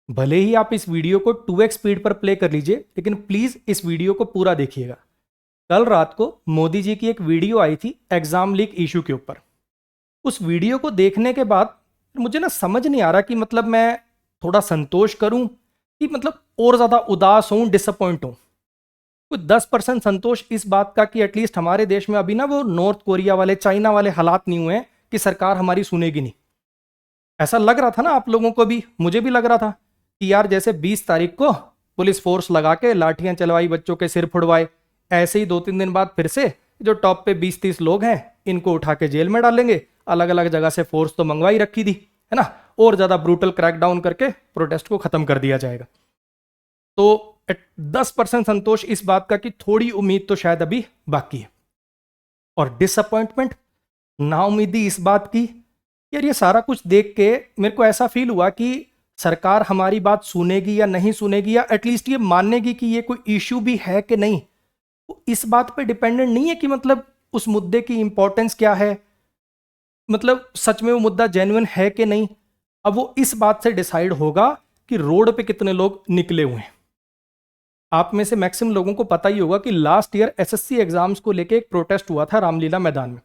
भले ही आप इस वीडियो को 2x स्पीड पर प्ले कर लीजिए, लेकिन प्लीज इस वीडियो को पूरा देखिएगा। कल रात को मोदी जी की एक वीडियो आई थी एग्जाम लीक इशू के ऊपर। उस वीडियो को देखने के बाद मुझे ना समझ नहीं आ रहा कि मतलब मैं थोड़ा संतोष करूं कि मतलब और ज्यादा उदास हूं, डिसअपॉइंट हूं। कुछ 10% संतोष इस बात का कि एटलीस्ट हमारे देश में अभी ना वो नॉर्थ कोरिया वाले, चाइना वाले हालात नहीं हुए हैं कि सरकार हमारी सुनेगी नहीं। ऐसा लग रहा था ना आप लोगों को भी, मुझे भी लग रहा था कि यार जैसे 20 तारीख को पुलिस फोर्स लगा के लाठियां चलवाई, बच्चों के सिर फुड़वाए, ऐसे ही 2-3 दिन बाद फिर से जो टॉप पे 20-30 लोग हैं इनको उठा के जेल में डालेंगे। अलग अलग जगह से फोर्स तो मंगवाई रखी थी, है ना, और ज्यादा ब्रूटल क्रैकडाउन करके प्रोटेस्ट को खत्म कर दिया जाएगा। तो 10% संतोष इस बात का कि थोड़ी उम्मीद तो शायद अभी बाकी है। और डिसअपॉइंटमेंट, नाउमीदी इस बात की, यार ये सारा कुछ देख के मेरे को ऐसा फील हुआ कि सरकार हमारी बात सुनेगी या नहीं सुनेगी, या एटलीस्ट ये मानेगी कि ये कोई इश्यू भी है कि नहीं। इस बात पे डिपेंडेंट नहीं है कि मतलब उस मुद्दे की इंपॉर्टेंस क्या है, मतलब सच में वो मुद्दा जेन्युइन है कि नहीं। अब वो इस बात से डिसाइड होगा कि रोड पे कितने लोग निकले हुए हैं। आप में से मैक्सिमम लोगों को पता ही होगा कि लास्ट ईयर एसएससी एग्जाम्स को लेके एक प्रोटेस्ट हुआ था रामलीला मैदान में,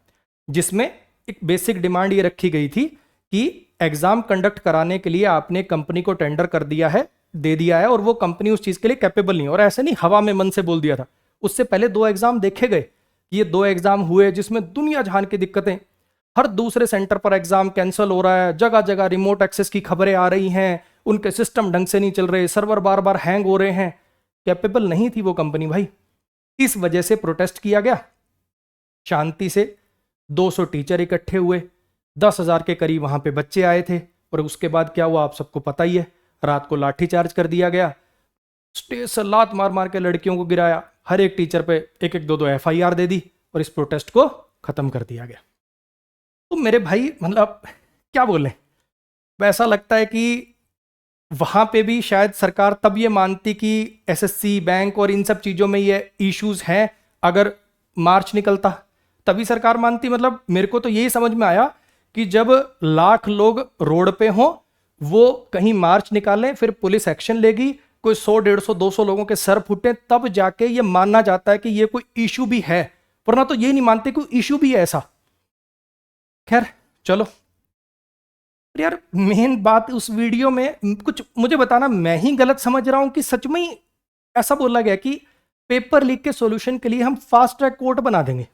जिसमें एक बेसिक डिमांड ये रखी गई थी कि एग्जाम कंडक्ट कराने के लिए आपने कंपनी को टेंडर कर दिया है, दे दिया है, और वो कंपनी उस चीज के लिए कैपेबल नहीं, और ऐसे नहीं हवा में मन से बोल दिया था। उससे पहले 2 एग्जाम देखे गए, ये 2 एग्जाम हुए जिसमें दुनिया जहान की दिक्कतें, हर दूसरे सेंटर पर एग्जाम कैंसिल हो रहा है, जगह जगह रिमोट एक्सेस की खबरें आ रही हैं, उनके सिस्टम ढंग से नहीं चल रहे, सर्वर बार बार हैंग हो रहे हैं। कैपेबल नहीं थी वो कंपनी भाई। इस वजह से प्रोटेस्ट किया गया शांति से। 200 टीचर इकट्ठे हुए, 10,000 के करीब वहां पे बच्चे आए थे, और उसके बाद क्या हुआ आप सबको पता ही है। रात को लाठी चार्ज कर दिया गया, स्टेज से लात मार मार के लड़कियों को गिराया, हर एक टीचर पे 1-1 2-2 FIR दे दी, और इस प्रोटेस्ट को खत्म कर दिया गया। तो मेरे भाई मतलब क्या बोले, वैसा लगता है कि वहां पे भी शायद सरकार तब ये मानती कि एसएससी, बैंक और इन सब चीजों में ये इश्यूज हैं। अगर मार्च निकलता तभी सरकार मानती। मतलब मेरे को तो यही समझ में आया कि जब लाख लोग रोड पे हों, वो कहीं मार्च निकालें, फिर पुलिस एक्शन लेगी, कोई 100, 150, 200 लोगों के सर फूटे, तब जाके ये मानना जाता है कि ये कोई इशू भी है, वरना तो ये नहीं मानते कोई इशू भी है ऐसा। खैर चलो यार, मेन बात उस वीडियो में कुछ मुझे बताना, मैं ही गलत समझ रहा हूं कि सच में ही ऐसा बोला गया कि पेपर लीक के सॉल्यूशन के लिए हम फास्ट ट्रैक कोर्ट बना देंगे।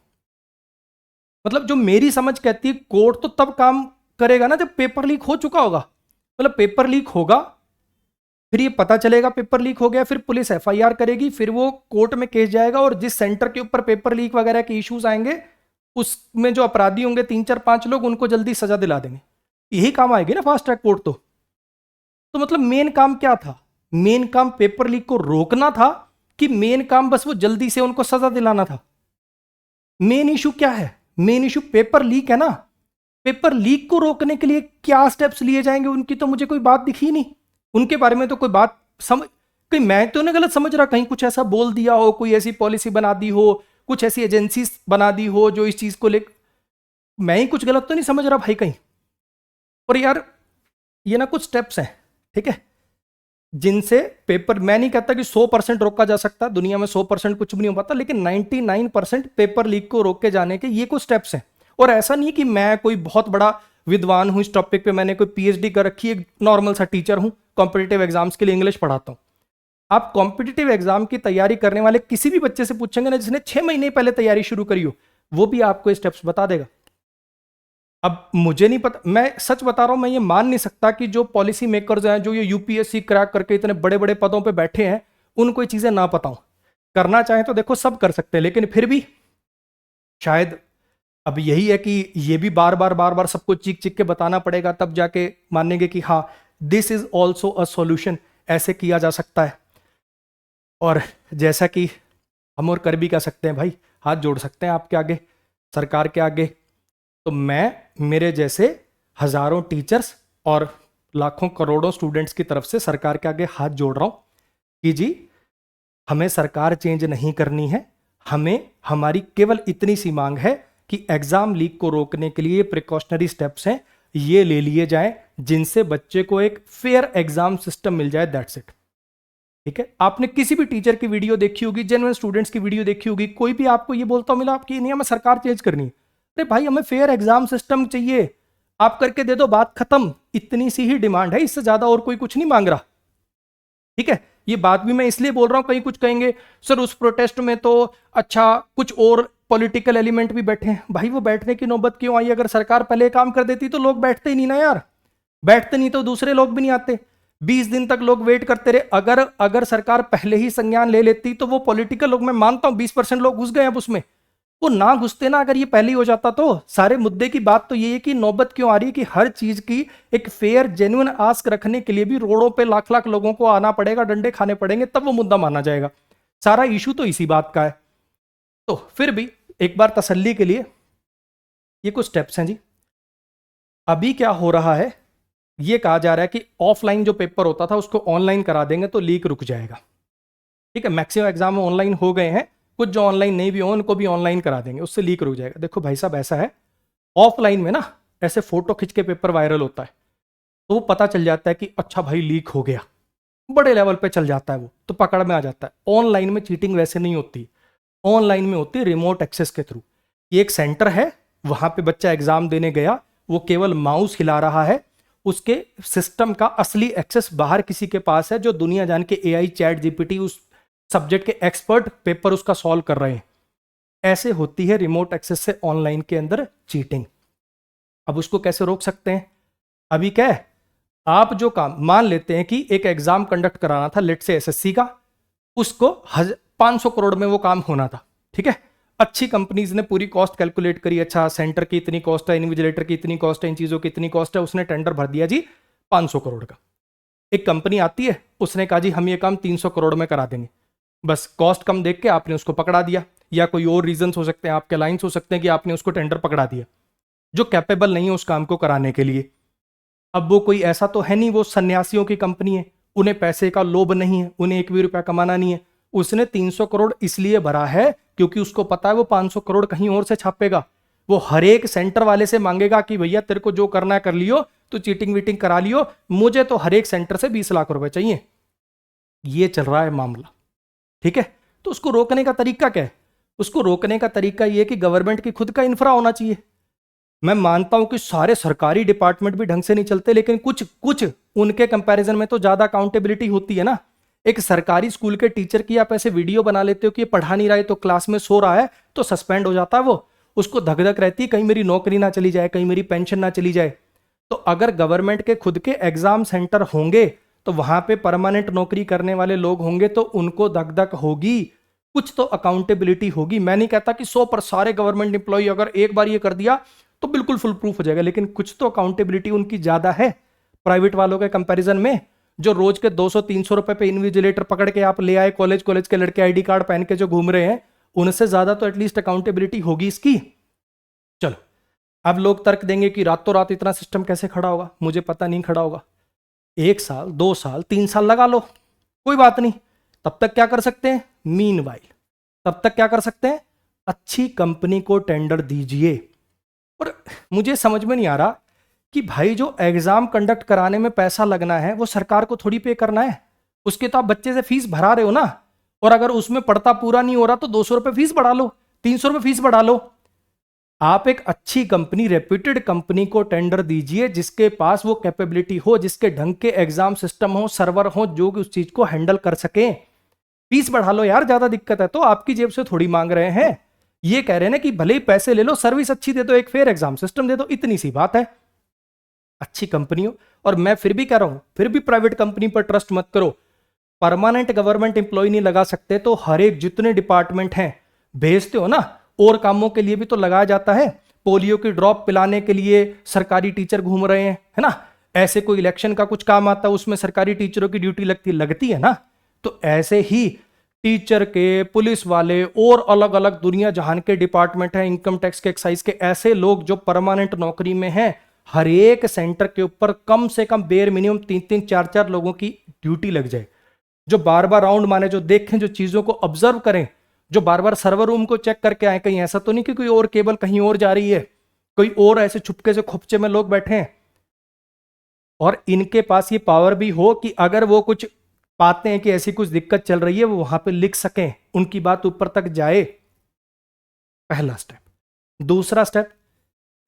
मतलब जो मेरी समझ कहती है कोर्ट तो तब काम करेगा ना जब पेपर लीक हो चुका होगा। मतलब पेपर लीक होगा, फिर ये पता चलेगा पेपर लीक हो गया, फिर पुलिस FIR करेगी, फिर वो कोर्ट में केस जाएगा, और जिस सेंटर के ऊपर पेपर लीक वगैरह के इश्यूज आएंगे उसमें जो अपराधी होंगे 3-4-5 लोग, उनको जल्दी सजा दिला देंगे। यही काम आएगी ना फास्ट ट्रैक कोर्ट तो मतलब मेन काम क्या था? मेन काम पेपर लीक को रोकना था कि मेन काम बस वो जल्दी से उनको सजा दिलाना था? मेन इशू क्या है? मेन इशू पेपर लीक है ना। पेपर लीक को रोकने के लिए क्या स्टेप्स लिए जाएंगे उनकी तो मुझे कोई बात दिखी नहीं। उनके बारे में तो कोई बात समझ, कहीं मैं तो नहीं गलत समझ रहा, कहीं कुछ ऐसा बोल दिया हो, कोई ऐसी पॉलिसी बना दी हो, कुछ ऐसी एजेंसी बना दी हो जो इस चीज को लेकर, मैं ही कुछ गलत तो नहीं समझ रहा भाई कहीं। और यार ये ना कुछ स्टेप्स हैं, ठीक है, जिनसे पेपर, मैं नहीं कहता कि 100% रोका जा सकता, दुनिया में 100% कुछ भी नहीं हो पाता, लेकिन 99% पेपर लीक को रोक के जाने के ये कुछ स्टेप्स हैं। और ऐसा नहीं कि मैं कोई बहुत बड़ा विद्वान हूं इस टॉपिक पे, मैंने कोई PhD कर रखी है, एक नॉर्मल सा टीचर हूं, कॉम्पिटिटिव एग्जाम्स के लिए इंग्लिश पढ़ाता हूं। आप कॉम्पिटिटिव एग्जाम की तैयारी करने वाले किसी भी बच्चे से पूछेंगे ना, जिसने 6 महीने पहले तैयारी शुरू करी हो, वो भी आपको स्टेप्स बता देगा। अब मुझे नहीं पता, मैं सच बता रहा हूं, मैं ये मान नहीं सकता कि जो पॉलिसी मेकर्स हैं, जो ये UPSC क्रैक करके इतने बड़े बड़े पदों पे बैठे हैं, उनको ये चीजें ना पता हो। करना चाहें तो देखो सब कर सकते हैं, लेकिन फिर भी शायद अब यही है कि ये भी बार बार बार बार सबको चीख चीख के बताना पड़ेगा, तब जाके मानेंगे कि हाँ this is also a solution, ऐसे किया जा सकता है। और जैसा कि हम और कर भी कह सकते हैं भाई, हाथ जोड़ सकते हैं आपके आगे, सरकार के आगे। तो मैं मेरे जैसे हजारों टीचर्स और लाखों करोड़ों स्टूडेंट्स की तरफ से सरकार के आगे हाथ जोड़ रहा हूं कि जी हमें सरकार चेंज नहीं करनी है, हमें हमारी केवल इतनी सी मांग है कि एग्जाम लीक को रोकने के लिए प्रिकॉशनरी स्टेप्स हैं ये ले लिए जाएं जिनसे बच्चे को एक फेयर एग्जाम सिस्टम मिल जाए, दैट्स इट। ठीक है, आपने किसी भी टीचर की वीडियो देखी होगी, जेन्युइन स्टूडेंट्स की वीडियो देखी होगी, कोई भी आपको ये बोलता मिला आपकी नहीं हमें सरकार चेंज करनी है, अरे भाई हमें फेयर एग्जाम सिस्टम चाहिए, आप करके दे दो, बात खत्म। इतनी सी ही डिमांड है, इससे ज्यादा और कोई कुछ नहीं मांग रहा। ठीक है, ये बात भी मैं इसलिए बोल रहा हूं, कहीं कुछ कहेंगे सर उस प्रोटेस्ट में तो अच्छा कुछ और पॉलिटिकल एलिमेंट भी बैठे हैं। भाई वो बैठने की नौबत क्यों आई? अगर सरकार पहले काम कर देती तो लोग बैठते ही नहीं ना यार, बैठते नहीं तो दूसरे लोग भी नहीं आते। 20 दिन तक लोग वेट करते रहे। अगर सरकार पहले ही संज्ञान ले लेती तो वो पॉलिटिकल लोग, मैं मानता हूं 20% लोग घुस गए अब उसमें, वो ना घुसते ना, अगर ये पहले ही हो जाता तो। सारे मुद्दे की बात तो ये है कि नौबत क्यों आ रही है कि हर चीज की एक फेयर जेन्युइन आस्क रखने के लिए भी रोडों पे लाख लाख लोगों को आना पड़ेगा, डंडे खाने पड़ेंगे, तब वो मुद्दा माना जाएगा। सारा इशू तो इसी बात का है। तो फिर भी एक बार तसल्ली के लिए ये कुछ स्टेप्स हैं जी। अभी क्या हो रहा है, ये कहा जा रहा है कि ऑफलाइन जो पेपर होता था उसको ऑनलाइन करा देंगे तो लीक रुक जाएगा। ठीक है, मैक्सिमम एग्जाम ऑनलाइन हो गए हैं, कुछ जो ऑनलाइन नहीं भी हो उनको भी ऑनलाइन करा देंगे, उससे लीक रुक जाएगा। देखो भाई साहब ऐसा है, ऑफलाइन में ना ऐसे फोटो खींच के पेपर वायरल होता है तो वो पता चल जाता है कि अच्छा भाई लीक हो गया, बड़े लेवल पे चल जाता है, वो तो पकड़ में आ जाता है। ऑनलाइन में चीटिंग वैसे नहीं होती, ऑनलाइन में होती है रिमोट एक्सेस के थ्रू। ये एक सेंटर है, वहां पे बच्चा एग्जाम देने गया, वो केवल माउस हिला रहा है, उसके सिस्टम का असली एक्सेस बाहर किसी के पास है जो दुनिया जान के एआई चैट जीपीटी उस सब्जेक्ट के एक्सपर्ट पेपर उसका सॉल्व कर रहे हैं। ऐसे होती है रिमोट एक्सेस से ऑनलाइन के अंदर चीटिंग। अब उसको कैसे रोक सकते हैं? अभी क्या है, आप जो काम मान लेते हैं कि एक एग्जाम कंडक्ट कराना था लेट से एसएससी का, उसको 500 करोड़ में वो काम होना था। ठीक है, अच्छी कंपनीज ने पूरी कॉस्ट कैलकुलेट करी, अच्छा सेंटर की इतनी कॉस्ट है, इन्विजिलेटर की इतनी कॉस्ट है, इन चीजों की इतनी कॉस्ट है, उसने टेंडर भर दिया जी 500 करोड़ का। एक कंपनी आती है, उसने कहा जी हम ये काम 300 करोड़ में करा देंगे, बस कॉस्ट कम देख के आपने उसको पकड़ा दिया, या कोई और रीजन हो सकते हैं, आपके लाइन्स हो सकते हैं कि आपने उसको टेंडर पकड़ा दिया जो कैपेबल नहीं है उस काम को कराने के लिए। अब वो कोई ऐसा तो है नहीं वो सन्यासियों की कंपनी है, उन्हें पैसे का लोभ नहीं है, उन्हें एक भी रुपया कमाना नहीं है। उसने 300 करोड़ इसलिए भरा है क्योंकि उसको पता है वो 500 करोड़ कहीं और से छापेगा। वो हर एक सेंटर वाले से मांगेगा कि भैया तेरे को जो करना है कर लियो, तो चीटिंग वीटिंग करा लियो, मुझे तो हर एक सेंटर से 20 लाख रुपए चाहिए। ये चल रहा है मामला। ठीक है, तो उसको रोकने का तरीका क्या है? उसको रोकने का तरीका ये है कि गवर्नमेंट की खुद का इंफ्रा होना चाहिए। मैं मानता हूं कि सारे सरकारी डिपार्टमेंट भी ढंग से नहीं चलते, लेकिन कुछ कुछ उनके कंपैरिजन में तो ज्यादा अकाउंटेबिलिटी होती है ना। एक सरकारी स्कूल के टीचर की आप ऐसे वीडियो बना लेते हो कि ये पढ़ा नहीं रहा है, तो क्लास में सो रहा है, तो सस्पेंड हो जाता है वो। उसको धक धक रहती है कहीं मेरी नौकरी ना चली जाए, कहीं मेरी पेंशन ना चली जाए। तो अगर गवर्नमेंट के खुद के एग्जाम सेंटर होंगे तो वहां पे परमानेंट नौकरी करने वाले लोग होंगे, तो उनको धक धक होगी, कुछ तो अकाउंटेबिलिटी होगी। मैं नहीं कहता कि 100 पर सारे गवर्नमेंट एम्प्लॉय अगर एक बार ये कर दिया तो बिल्कुल फुल प्रूफ हो जाएगा, लेकिन कुछ तो अकाउंटेबिलिटी उनकी ज्यादा है प्राइवेट वालों के कंपैरिजन में। जो रोज के 200-300 रुपए पे इन्विजिलेटर पकड़ के आप ले आए, कॉलेज के लड़के आईडी कार्ड पहन के जो घूम रहे हैं, उनसे ज्यादा तो एटलीस्ट अकाउंटेबिलिटी होगी इसकी। चलो, अब लोग तर्क देंगे कि रातों रात इतना सिस्टम कैसे खड़ा होगा। मुझे पता नहीं खड़ा होगा, 1 साल 2 साल 3 साल लगा लो, कोई बात नहीं। तब तक क्या कर सकते हैं? मीनवाइल तब तक क्या कर सकते हैं? अच्छी कंपनी को टेंडर दीजिए। और मुझे समझ में नहीं आ रहा कि भाई जो एग्जाम कंडक्ट कराने में पैसा लगना है वो सरकार को थोड़ी पे करना है। उसके तो आप बच्चे से फीस भरा रहे हो ना, और अगर उसमें पढ़ता पूरा नहीं हो रहा तो 200 रुपए फीस बढ़ा लो, 300 रुपए फीस बढ़ा लो। आप एक अच्छी कंपनी, रेप्यूटेड कंपनी को टेंडर दीजिए जिसके पास वो कैपेबिलिटी हो, जिसके ढंग के एग्जाम सिस्टम हो, सर्वर हो, जो उस चीज को हैंडल कर सके। फीस बढ़ा लो यार, ज्यादा दिक्कत है तो आपकी जेब से थोड़ी मांग रहे हैं। ये कह रहे हैं ना कि भले ही पैसे ले लो, सर्विस अच्छी दे दो, एक फेयर एग्जाम सिस्टम दे दो, इतनी सी बात है। अच्छी कंपनी हो, और मैं फिर भी कह रहा हूं, फिर भी प्राइवेट कंपनी पर ट्रस्ट मत करो। परमानेंट गवर्नमेंट एम्प्लॉय नहीं लगा सकते तो हर एक जितने डिपार्टमेंट हैं भेजते हो ना, और कामों के लिए भी तो लगाया जाता है। पोलियो की ड्रॉप पिलाने के लिए सरकारी टीचर घूम रहे हैं, है ना। ऐसे कोई इलेक्शन का कुछ काम आता है उसमें सरकारी टीचरों की ड्यूटी लगती है ना। तो ऐसे ही टीचर के, पुलिस वाले और अलग अलग दुनिया जहान के डिपार्टमेंट हैं, इनकम टैक्स के, एक्साइज के, ऐसे लोग जो परमानेंट नौकरी में हैं, हर एक सेंटर के ऊपर कम से कम बेर मिनिमम 3-3 4-4 लोगों की ड्यूटी लग जाए, जो बार बार राउंड मारे, जो देखें, जो चीजों को ऑब्जर्व करें, जो बार बार सर्वर रूम को चेक करके आए, कहीं ऐसा तो नहीं कि कोई और केबल कहीं और जा रही है, कोई और ऐसे छुपके से खोपचे में लोग बैठे हैं। और इनके पास ये पावर भी हो कि अगर वो कुछ पाते हैं कि ऐसी कुछ दिक्कत चल रही है वो वहां पे लिख सकें, उनकी बात ऊपर तक जाए। पहला स्टेप। दूसरा स्टेप,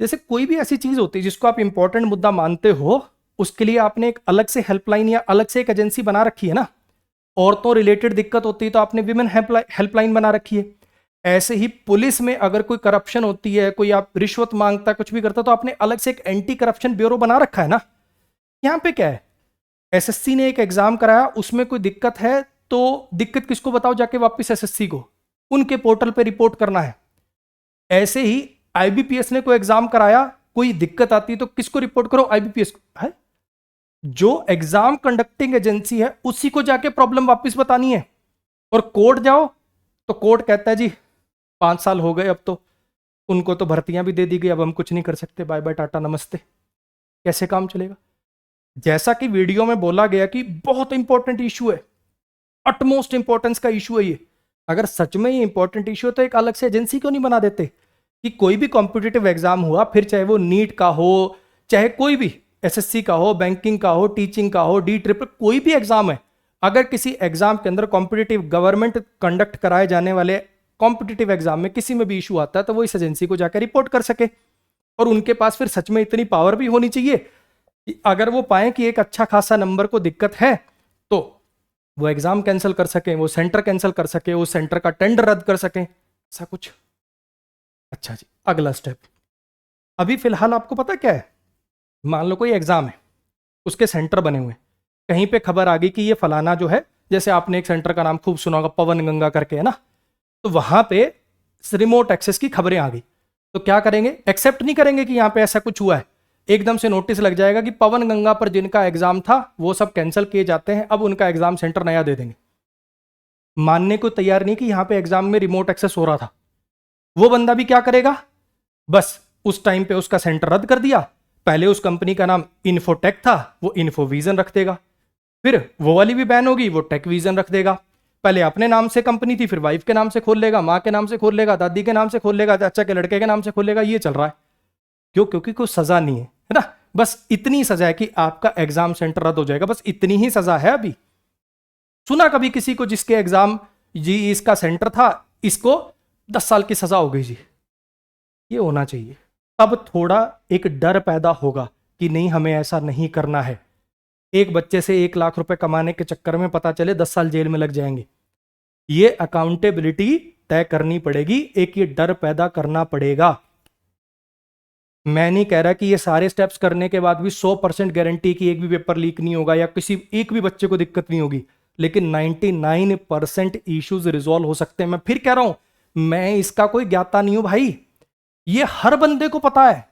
जैसे कोई भी ऐसी चीज होती है जिसको आप इंपॉर्टेंट मुद्दा मानते हो, उसके लिए आपने एक अलग से हेल्पलाइन या अलग से एक एजेंसी बना रखी है ना। औरतों रिलेटेड दिक्कत होती है तो आपने विमेन हेल्पलाइन बना रखी है। ऐसे ही पुलिस में अगर कोई करप्शन होती है, कोई आप रिश्वत मांगता कुछ भी करता, तो आपने अलग से एक एंटी करप्शन ब्यूरो बना रखा है ना। यहां पे क्या है, एसएससी ने एक एग्जाम कराया, उसमें कोई दिक्कत है तो दिक्कत किसको बताओ, जाके वापस एसएससी को, उनके पोर्टल पे रिपोर्ट करना है। ऐसे ही आईबीपीएस ने कोई एग्जाम कराया, कोई दिक्कत आती है तो किसको रिपोर्ट करो, आईबीपीएस को है। जो एग्जाम कंडक्टिंग एजेंसी है उसी को जाके प्रॉब्लम वापस बतानी है। और कोर्ट जाओ तो कोर्ट कहता है जी 5 साल हो गए, अब तो उनको तो भर्तियां भी दे दी गई, अब हम कुछ नहीं कर सकते, बाय बाय टाटा नमस्ते। कैसे काम चलेगा। जैसा कि वीडियो में बोला गया कि बहुत इंपॉर्टेंट इशू है, अटमोस्ट इंपॉर्टेंस का इशू है ये। अगर सच में ये इंपॉर्टेंट इशू है तो एक अलग से एजेंसी क्यों नहीं बना देते कि कोई भी कॉम्पिटिटिव एग्जाम हुआ, फिर चाहे वो नीट का हो, चाहे कोई भी एसएससी का हो, बैंकिंग का हो, टीचिंग का हो, डी ट्रिपल, कोई भी एग्जाम है, अगर किसी एग्जाम के अंदर कॉम्पिटिटिव गवर्नमेंट कंडक्ट कराए जाने वाले कॉम्पिटिटिव एग्जाम में किसी में भी इशू आता है तो वो इस एजेंसी को जाकर रिपोर्ट कर सके। और उनके पास फिर सच में इतनी पावर भी होनी चाहिए कि अगर वो पाए कि एक अच्छा खासा नंबर को दिक्कत है तो वो एग्जाम कैंसिल कर सकें, वो सेंटर कैंसिल कर सके, वो सेंटर का टेंडर रद्द कर सकें, ऐसा कुछ। अच्छा जी, अगला स्टेप। अभी फिलहाल आपको पता क्या है, मान लो कोई एग्जाम है, उसके सेंटर बने हुए, कहीं पे खबर आ गई कि ये फलाना जो है, जैसे आपने एक सेंटर का नाम खूब सुना होगा पवन गंगा करके, है ना, तो वहां पे रिमोट एक्सेस की खबरें आ गई, तो क्या करेंगे, एक्सेप्ट नहीं करेंगे कि यहां पे ऐसा कुछ हुआ है, एकदम से नोटिस लग जाएगा कि पवन गंगा पर जिनका एग्जाम था वो सब कैंसिल किए जाते हैं, अब उनका एग्जाम सेंटर नया दे देंगे। मानने को तैयार नहीं कि यहां पे एग्जाम में रिमोट एक्सेस हो रहा था। वो बंदा भी क्या करेगा, बस उस टाइम पे उसका सेंटर रद्द कर दिया, पहले उस कंपनी का नाम इन्फोटेक था, वो इन्फोविजन रख देगा, फिर वो वाली भी बैन होगी, वो टेकविजन रख देगा। पहले अपने नाम से कंपनी थी, फिर वाइफ के नाम से खोल लेगा, माँ के नाम से खोल लेगा, दादी के नाम से खोल लेगा, चाचा के लड़के के नाम से खोल लेगा। ये चल रहा है क्यों, क्योंकि कोई सजा नहीं है ना, बस इतनी सजा है कि आपका एग्जाम सेंटर रद्द हो जाएगा, बस इतनी ही सजा है। अभी सुना कभी किसी को जिसके एग्जाम जी इसका सेंटर था, इसको 10 साल की सजा हो गई जी। ये होना चाहिए, तब थोड़ा एक डर पैदा होगा कि नहीं हमें ऐसा नहीं करना है। एक बच्चे से 1 लाख रुपए कमाने के चक्कर में पता चले 10 साल जेल में लग जाएंगे, ये अकाउंटेबिलिटी तय करनी पड़ेगी, एक ये डर पैदा करना पड़ेगा। मैं नहीं कह रहा कि ये सारे स्टेप्स करने के बाद भी 100% गारंटी कि एक भी पेपर लीक नहीं होगा या किसी एक भी बच्चे को दिक्कत नहीं होगी, लेकिन 99% इश्यूज रिजॉल्व हो सकते हैं। मैं फिर कह रहा हूं, मैं इसका कोई ज्ञाता नहीं हूं भाई, ये हर बंदे को पता है,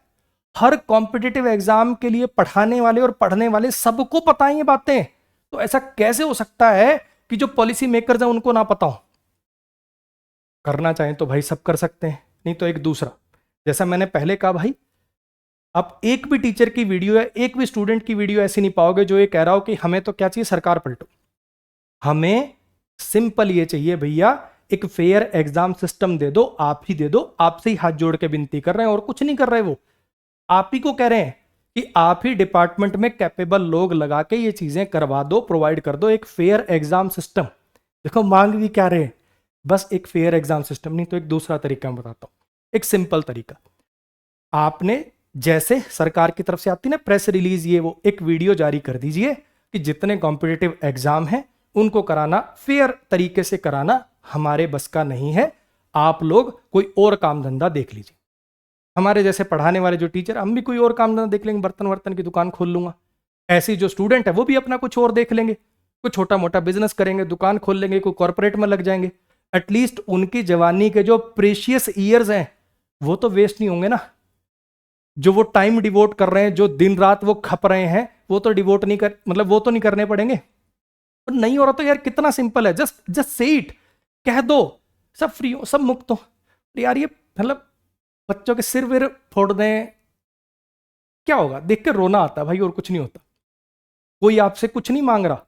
हर कॉम्पिटिटिव एग्जाम के लिए पढ़ाने वाले और पढ़ने वाले सबको पता है ये बातें। तो ऐसा कैसे हो सकता है कि जो पॉलिसी मेकर्स हैं उनको ना पता हो। करना चाहें तो भाई सब कर सकते हैं, नहीं तो एक दूसरा, जैसा मैंने पहले कहा भाई, आप एक भी टीचर की वीडियो या एक भी स्टूडेंट की वीडियो ऐसी नहीं पाओगे जो ये कह रहा हो कि हमें तो क्या चाहिए, सरकार पलटो। हमें सिंपल ये चाहिए भैया, एक फेयर एग्जाम सिस्टम दे दो, आप ही दे दो, आपसे ही हाथ जोड़ के विनती कर रहे हैं और कुछ नहीं कर रहे, वो आप ही को कह रहे हैं कि आप ही डिपार्टमेंट में कैपेबल लोग लगा के ये चीजें करवा दो, प्रोवाइड कर दो एक फेयर एग्जाम सिस्टम। देखो मांग भी क्या रहे हैं, बस एक फेयर एग्जाम सिस्टम। नहीं तो एक दूसरा तरीका मैं बताता हूं, एक सिंपल तरीका, आपने जैसे सरकार की तरफ से आती ना प्रेस रिलीज, ये वो एक वीडियो जारी कर दीजिए कि जितने कॉम्पिटिटिव एग्जाम हैं उनको कराना फेयर तरीके से कराना हमारे बस का नहीं है, आप लोग कोई और काम धंधा देख लीजिए। हमारे जैसे पढ़ाने वाले जो टीचर, हम भी कोई और काम धंधा देख लेंगे, बर्तन वर्तन की दुकान खोल लूंगा। ऐसी जो स्टूडेंट है वो भी अपना कुछ और देख लेंगे, कुछ छोटा मोटा बिजनेस करेंगे, दुकान खोल लेंगे, कोई कॉर्पोरेट में लग जाएंगे। एटलीस्ट उनकी जवानी के जो प्रेशियस ईयर्स हैं वो तो वेस्ट नहीं होंगे ना। जो वो टाइम डिवोट कर रहे हैं, जो दिन रात वो खप रहे हैं, वो तो डिवोट नहीं कर, मतलब वो तो नहीं करने पड़ेंगे। और नहीं हो रहा तो यार कितना सिंपल है, जस्ट से इट, कह दो, सब फ्री हो, सब मुक्त हो। यार ये मतलब बच्चों के सिर विर फोड़ दें, क्या होगा, देख के रोना आता है भाई, और कुछ नहीं होता। कोई आपसे कुछ नहीं मांग रहा,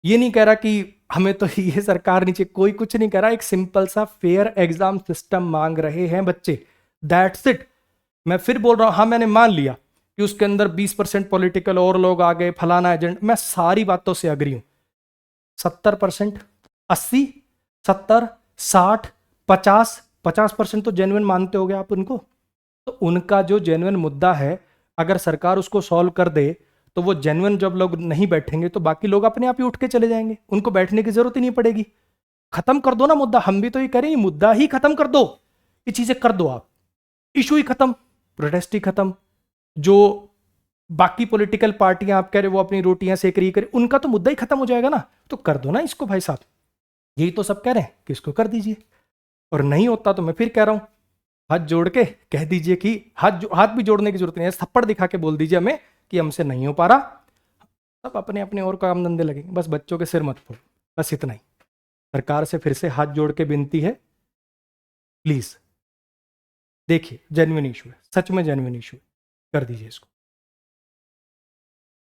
ये नहीं कह रहा कि हमें तो ये सरकार नीचे, कोई कुछ नहीं कह रहा, एक सिंपल सा फेयर एग्जाम सिस्टम मांग रहे हैं बच्चे, दैट्स इट। मैं फिर बोल रहा हूं, हाँ मैंने मान लिया कि उसके अंदर 20% पॉलिटिकल और लोग आ गए, फलाना एजेंट, मैं सारी बातों से अग्री हूं। 70%, 80, 70, 60, 50% तो जेन्युइन मानते होगे आप उनको। तो उनका जो जेन्युइन मुद्दा है, अगर सरकार उसको सॉल्व कर दे तो वो जेन्युइन जब लोग नहीं बैठेंगे तो बाकी लोग अपने आप ही उठ के चले जाएंगे, उनको बैठने की जरूरत ही नहीं पड़ेगी। खत्म कर दो ना मुद्दा, हम भी तो ये करें, मुद्दा ही खत्म कर दो, ये चीजें कर दो आप, इशू ही खत्म, प्रोटेस्ट ही खत्म। जो बाकी पॉलिटिकल पार्टियां आप कह रहे वो अपनी रोटियां सेक रही करें, उनका तो मुद्दा ही खत्म हो जाएगा ना। तो कर दो ना इसको भाई साहब, यही तो सब कह रहे हैं कि इसको कर दीजिए। और नहीं होता तो मैं फिर कह रहा हूं, हाथ जोड़ के कह दीजिए कि हाथ भी जोड़ने की जरूरत नहीं है, थप्पड़ दिखा के बोल दीजिए हमें कि हमसे नहीं हो पा रहा, सब अपने अपने और काम धंधे लगेंगे, बस बच्चों के सिर मत फोड़, बस इतना ही। सरकार से फिर से हाथ जोड़ के विनती है, प्लीज देखिए जेन्युइन इशू है, सच में जेन्युइन इशू है, कर दीजिए इसको।